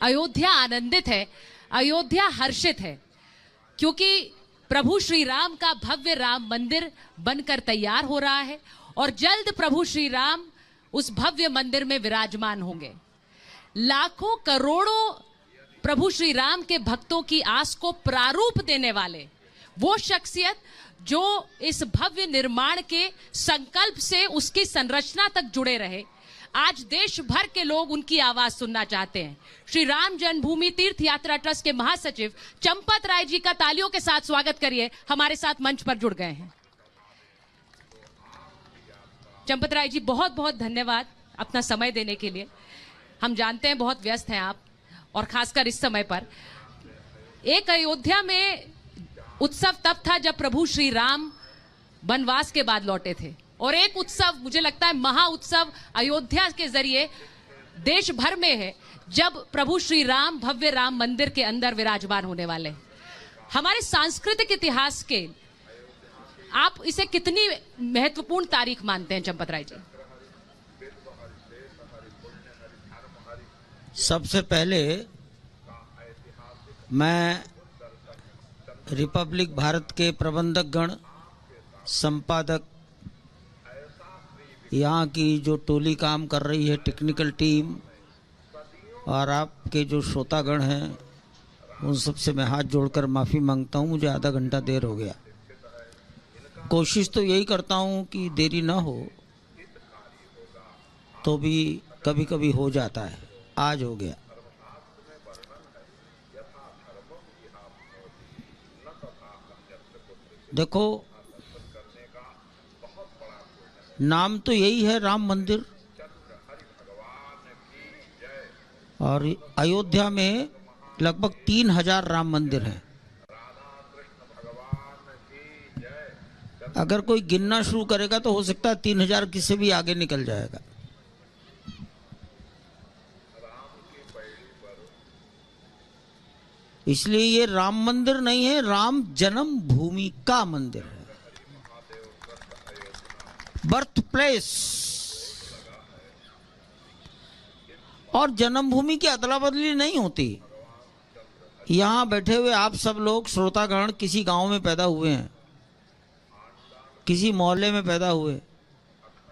अयोध्या आनंदित है, अयोध्या हर्षित है, क्योंकि प्रभु श्री राम का भव्य राम मंदिर बनकर तैयार हो रहा है और जल्द प्रभु श्री राम उस भव्य मंदिर में विराजमान होंगे। लाखों करोड़ों प्रभु श्री राम के भक्तों की आस को प्रारूप देने वाले वो शख्सियत जो इस भव्य निर्माण के संकल्प से उसकी संरचना तक जुड़े रहे, आज देश भर के लोग उनकी आवाज सुनना चाहते हैं। श्री राम जन्मभूमि तीर्थ यात्रा ट्रस्ट के महासचिव चंपत राय जी का तालियों के साथ स्वागत करिए, हमारे साथ मंच पर जुड़ गए हैं। चंपत राय जी, बहुत बहुत धन्यवाद अपना समय देने के लिए। हम जानते हैं बहुत व्यस्त हैं आप, और खासकर इस समय पर। एक अयोध्या में उत्सव तब था जब प्रभु श्री राम वनवास के बाद लौटे थे, और एक उत्सव, मुझे लगता है महा उत्सव अयोध्या के जरिए देश भर में है जब प्रभु श्री राम भव्य राम मंदिर के अंदर विराजमान होने वाले हैं। हमारे सांस्कृतिक इतिहास के आप इसे कितनी महत्वपूर्ण तारीख मानते हैं चंपत राय जी? सबसे पहले मैं रिपब्लिक भारत के प्रबंधक गण, संपादक, यहाँ की जो टोली काम कर रही है, टेक्निकल टीम, और आपके जो श्रोतागण हैं, उन सबसे मैं हाथ जोड़कर माफ़ी मांगता हूँ। मुझे आधा घंटा देर हो गया। कोशिश तो यही करता हूँ कि देरी ना हो, तो भी कभी कभी हो जाता है। आज हो गया। देखो, नाम तो यही है राम मंदिर, और अयोध्या में लगभग 3000 राम मंदिर हैं। अगर कोई गिनना शुरू करेगा तो हो सकता है 3000 किसी भी आगे निकल जाएगा। इसलिए ये राम मंदिर नहीं है, राम जन्म भूमि का मंदिर है, बर्थ प्लेस। और जन्मभूमि की अदला बदली नहीं होती। यहां बैठे हुए आप सब लोग श्रोतागण किसी गांव में पैदा हुए हैं, किसी मोहल्ले में पैदा हुए,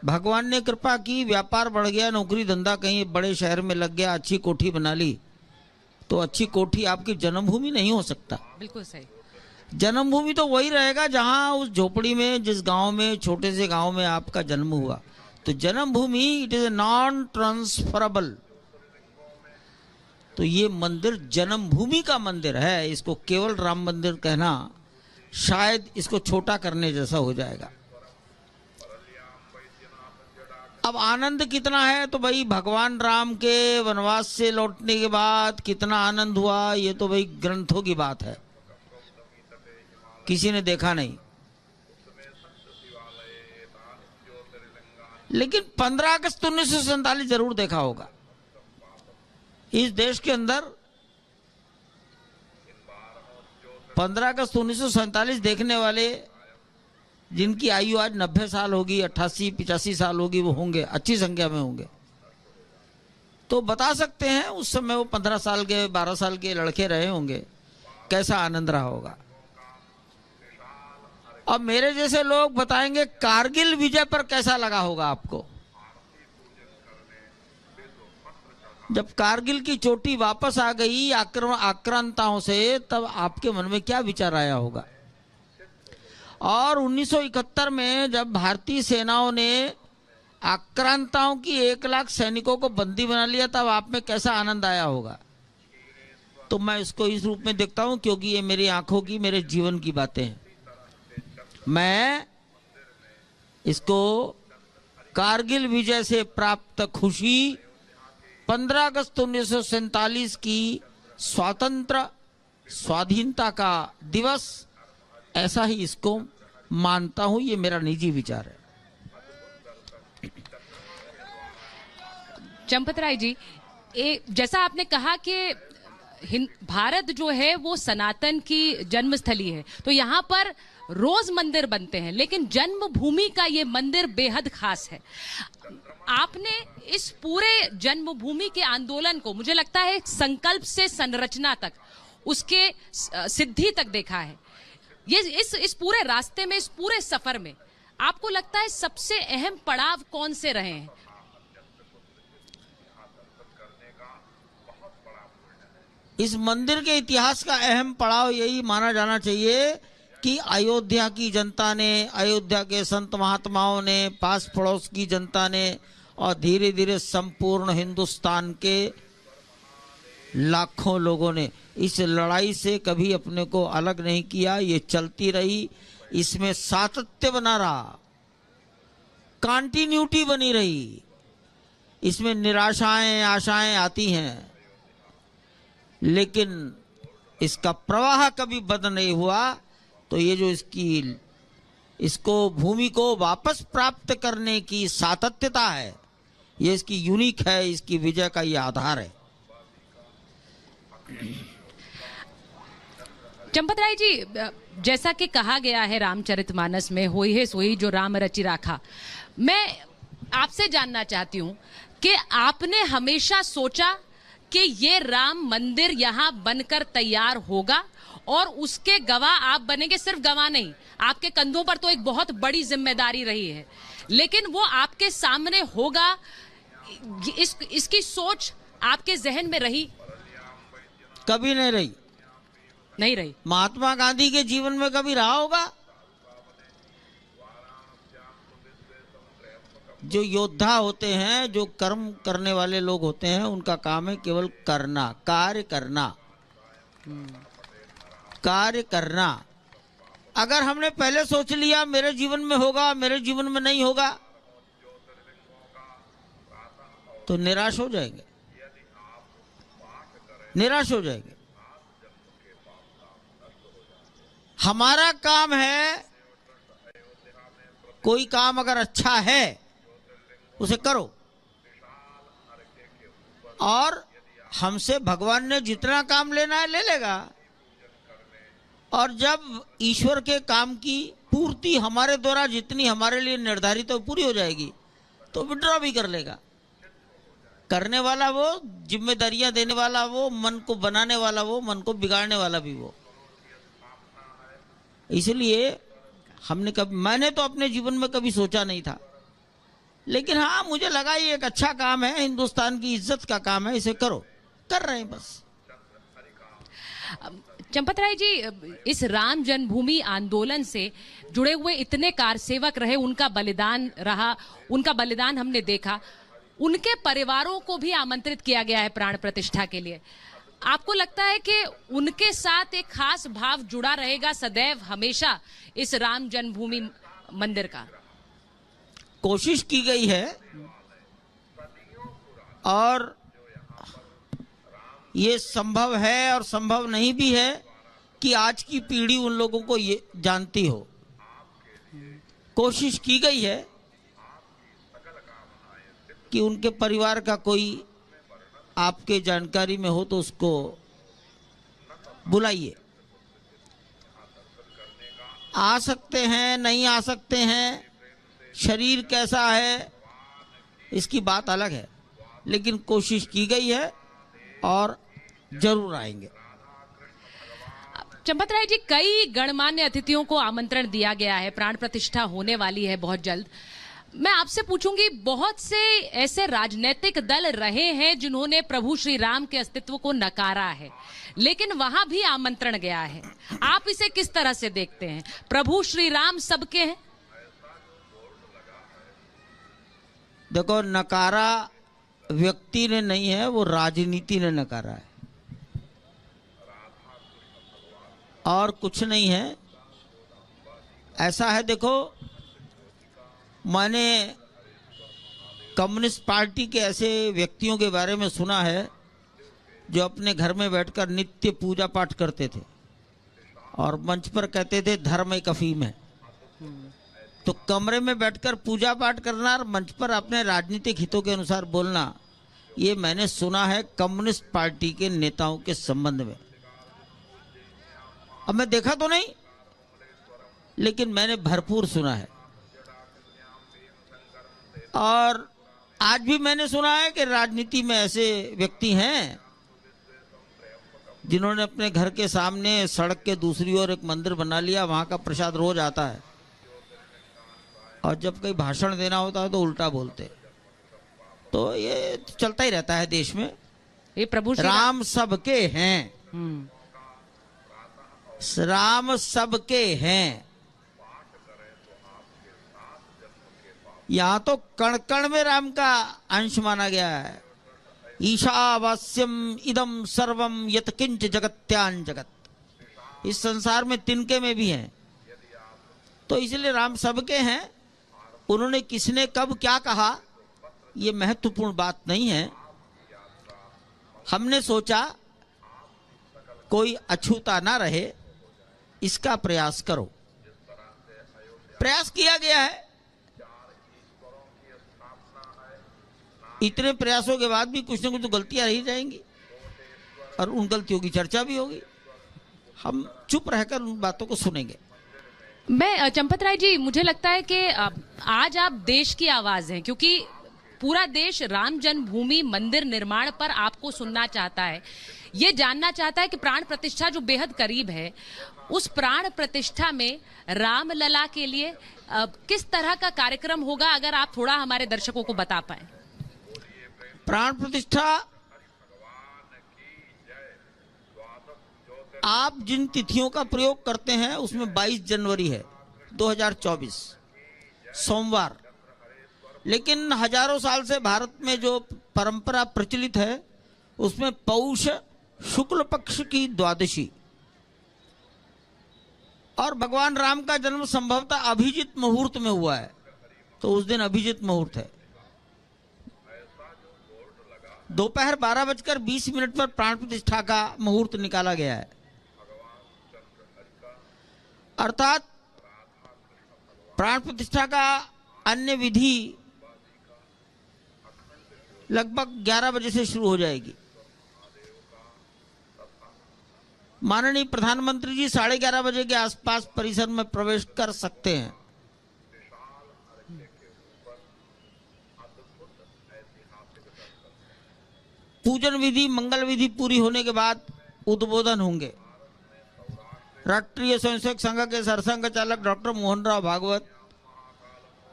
भगवान ने कृपा की, व्यापार बढ़ गया, नौकरी धंधा कहीं बड़े शहर में लग गया, अच्छी कोठी बना ली, तो अच्छी कोठी आपकी जन्मभूमि नहीं हो सकता। बिल्कुल सही। जन्मभूमि तो वही रहेगा जहां उस झोपड़ी में, जिस गांव में, छोटे से गांव में आपका जन्म हुआ। तो जन्मभूमि इट इज नॉन ट्रांसफरेबल। तो ये मंदिर जन्मभूमि का मंदिर है। इसको केवल राम मंदिर कहना शायद इसको छोटा करने जैसा हो जाएगा। अब आनंद कितना है, तो भाई भगवान राम के वनवास से लौटने के बाद कितना आनंद हुआ, ये तो भाई ग्रंथों की बात है, किसी ने देखा नहीं। लेकिन 15 अगस्त 1947 जरूर देखा होगा। इस देश के अंदर 15 अगस्त 1947 देखने वाले जिनकी आयु आज 90 साल होगी, 88-85 साल होगी, वो होंगे, अच्छी संख्या में होंगे। तो बता सकते हैं उस समय वो 15 साल के, 12 साल के लड़के रहे होंगे, कैसा आनंद रहा होगा। अब मेरे जैसे लोग बताएंगे कारगिल विजय पर कैसा लगा होगा आपको। जब कारगिल की चोटी वापस आ गई आक्रांताओं से, तब आपके मन में क्या विचार आया होगा। और 1971 में जब भारतीय सेनाओं ने आक्रांताओं की 1 लाख सैनिकों को बंदी बना लिया, तब आप में कैसा आनंद आया होगा। तो मैं इसको इस रूप में देखता हूं, क्योंकि ये मेरी आंखों की, मेरे जीवन की बातें हैं। मैं इसको कारगिल विजय से प्राप्त खुशी, 15 अगस्त 1947 की स्वाधीनता का दिवस, ऐसा ही इसको मानता हूं। ये मेरा निजी विचार है। चंपत राय जी, जैसा आपने कहा कि भारत जो है वो सनातन की जन्मस्थली है, तो यहाँ पर रोज मंदिर बनते हैं, लेकिन जन्मभूमि का ये मंदिर बेहद खास है। आपने इस पूरे जन्मभूमि के आंदोलन को, मुझे लगता है, संकल्प से संरचना तक, उसके सिद्धि तक देखा है। ये इस पूरे रास्ते में, इस पूरे सफर में आपको लगता है सबसे अहम पड़ाव कौन से रहे हैं? इस मंदिर के इतिहास का अहम पड़ाव यही माना जाना चाहिए कि अयोध्या की जनता ने, अयोध्या के संत महात्माओं ने, पास पड़ोस की जनता ने और धीरे धीरे संपूर्ण हिंदुस्तान के लाखों लोगों ने इस लड़ाई से कभी अपने को अलग नहीं किया। ये चलती रही, इसमें सातत्य बना रहा, कंटिन्यूटी बनी रही। इसमें निराशाएं, आशाएं आती हैं, लेकिन इसका प्रवाह कभी बंद नहीं हुआ। तो ये जो इसको भूमि को वापस प्राप्त करने की सातत्यता है, ये इसकी यूनिक है, इसकी विजय का ये आधार है। चंपत राय जी, जैसा कि कहा गया है रामचरितमानस में, होई है सोई जो राम रचि राखा, मैं आपसे जानना चाहती हूं कि आपने हमेशा सोचा कि ये राम मंदिर यहां बनकर तैयार होगा और उसके गवाह आप बनेंगे? सिर्फ गवाह नहीं, आपके कंधों पर तो एक बहुत बड़ी जिम्मेदारी रही है, लेकिन वो आपके सामने होगा, इसकी सोच आपके जहन में रही? कभी नहीं रही। नहीं रही। महात्मा गांधी के जीवन में कभी रहा होगा? जो योद्धा होते हैं, जो कर्म करने वाले लोग होते हैं, उनका काम है केवल करना, कार्य करना, कार्य करना। अगर हमने पहले सोच लिया मेरे जीवन में होगा, मेरे जीवन में नहीं होगा, तो निराश हो जाएंगे, निराश हो जाएंगे। हमारा काम है, कोई काम अगर अच्छा है उसे करो, और हमसे भगवान ने जितना काम लेना है ले लेगा। और जब ईश्वर के काम की पूर्ति हमारे द्वारा जितनी हमारे लिए निर्धारित है पूरी हो जाएगी, तो विड्रॉ भी कर लेगा। करने वाला वो, जिम्मेदारियां देने वाला वो, मन को बनाने वाला वो, मन को बिगाड़ने वाला भी वो। इसलिए मैंने तो अपने जीवन में कभी सोचा नहीं था, लेकिन हाँ, मुझे लगा ये एक अच्छा काम है, हिंदुस्तान की इज्जत का काम है, इसे करो, कर रहे हैं बस। चंपत राय जी, इस राम जन्मभूमि आंदोलन से जुड़े हुए इतने कारसेवक रहे, उनका बलिदान रहा, उनका बलिदान हमने देखा, उनके परिवारों को भी आमंत्रित किया गया है प्राण प्रतिष्ठा के लिए। आपको लगता है कि उनके साथ एक खास भाव जुड़ा रहेगा सदैव हमेशा इस राम जन्मभूमि मंदिर का? कोशिश की गई है, और ये संभव है और संभव नहीं भी है कि आज की पीढ़ी उन लोगों को ये जानती हो। कोशिश की गई है कि उनके परिवार का कोई आपके जानकारी में हो तो उसको बुलाइए। आ सकते हैं, नहीं आ सकते हैं, शरीर कैसा है, इसकी बात अलग है, लेकिन कोशिश की गई है और जरूर आएंगे। चंपत राय जी, कई गणमान्य अतिथियों को आमंत्रण दिया गया है, प्राण प्रतिष्ठा होने वाली है बहुत जल्द। मैं आपसे पूछूंगी, बहुत से ऐसे राजनीतिक दल रहे हैं जिन्होंने प्रभु श्री राम के अस्तित्व को नकारा है, लेकिन वहां भी आमंत्रण गया है। आप इसे किस तरह से देखते हैं? प्रभु श्री राम सबके हैं? देखो, नकारा व्यक्ति ने नहीं है, वो राजनीति ने नकारा है, और कुछ नहीं है। ऐसा है, देखो, मैंने कम्युनिस्ट पार्टी के ऐसे व्यक्तियों के बारे में सुना है जो अपने घर में बैठकर नित्य पूजा पाठ करते थे और मंच पर कहते थे धर्म एक अफीम है। तो कमरे में बैठकर पूजा पाठ करना और मंच पर अपने राजनीतिक हितों के अनुसार बोलना, ये मैंने सुना है कम्युनिस्ट पार्टी के नेताओं के संबंध में। अब मैं देखा तो नहीं, लेकिन मैंने भरपूर सुना है। और आज भी मैंने सुना है कि राजनीति में ऐसे व्यक्ति हैं जिन्होंने अपने घर के सामने सड़क के दूसरी ओर एक मंदिर बना लिया, वहां का प्रसाद रोज आता है, और जब कहीं भाषण देना होता है तो उल्टा बोलते। तो ये चलता ही रहता है देश में। ये प्रभु राम सबके हैं, राम सबके हैं। यहां तो कण कण में राम का अंश माना गया है। ईशावास्यम इदम सर्वम यत किंच जगत्यान जगत, इस संसार में तिनके में भी हैं। तो इसलिए राम सबके हैं। उन्होंने किसने कब क्या कहा ये महत्वपूर्ण बात नहीं है। हमने सोचा कोई अछूता ना रहे, इसका प्रयास करो। प्रयास किया गया है। इतने प्रयासों के बाद भी कुछ न कुछ तो गलतियां रही जाएंगी, और उन गलतियों की चर्चा भी होगी। हम चुप रहकर उन बातों को सुनेंगे। मैं चंपत राय जी, मुझे लगता है कि आज आप देश की आवाज हैं, क्योंकि पूरा देश राम जन्मभूमि मंदिर निर्माण पर आपको सुनना चाहता है, ये जानना चाहता है कि प्राण प्रतिष्ठा जो बेहद करीब है, उस प्राण प्रतिष्ठा में रामलला के लिए किस तरह का कार्यक्रम होगा, अगर आप थोड़ा हमारे दर्शकों को बता पाए। प्राण प्रतिष्ठा आप जिन तिथियों का प्रयोग करते हैं उसमें 22 जनवरी है 2024 सोमवार, लेकिन हजारों साल से भारत में जो परंपरा प्रचलित है उसमें पौष शुक्ल पक्ष की द्वादशी, और भगवान राम का जन्म संभवतः अभिजित मुहूर्त में हुआ है, तो उस दिन अभिजित मुहूर्त है। दोपहर 12:20 पर प्राण प्रतिष्ठा का मुहूर्त निकाला गया है, अर्थात प्राण प्रतिष्ठा का अन्य विधि लगभग 11 बजे से शुरू हो जाएगी। माननीय प्रधानमंत्री जी 11:30 बजे के आसपास परिसर में प्रवेश कर सकते हैं। पूजन विधि मंगल विधि पूरी होने के बाद उद्बोधन होंगे। राष्ट्रीय स्वयंसेवक संघ के सरसंघ चालक डॉक्टर मोहन राव भागवत,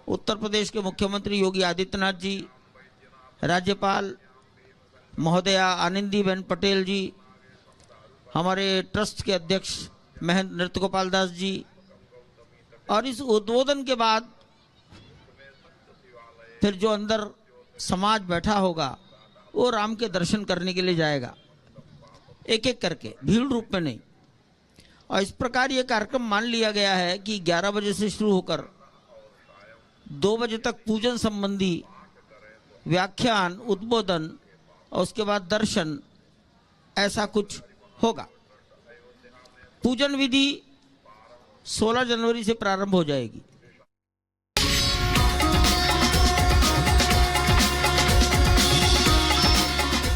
उत्तर प्रदेश के मुख्यमंत्री योगी आदित्यनाथ जी, राज्यपाल महोदया आनंदीबेन पटेल जी, हमारे ट्रस्ट के अध्यक्ष महंत नृत्य गोपाल दास जी, और इस उद्बोधन के बाद फिर जो अंदर समाज बैठा होगा वो राम के दर्शन करने के लिए जाएगा, एक एक करके, भीड़ रूप में नहीं। और इस प्रकार ये कार्यक्रम मान लिया गया है कि 11 बजे से शुरू होकर 2 बजे तक पूजन संबंधी व्याख्यान, उद्बोधन और उसके बाद दर्शन, ऐसा कुछ होगा। पूजन विधि 16 जनवरी से प्रारंभ हो जाएगी।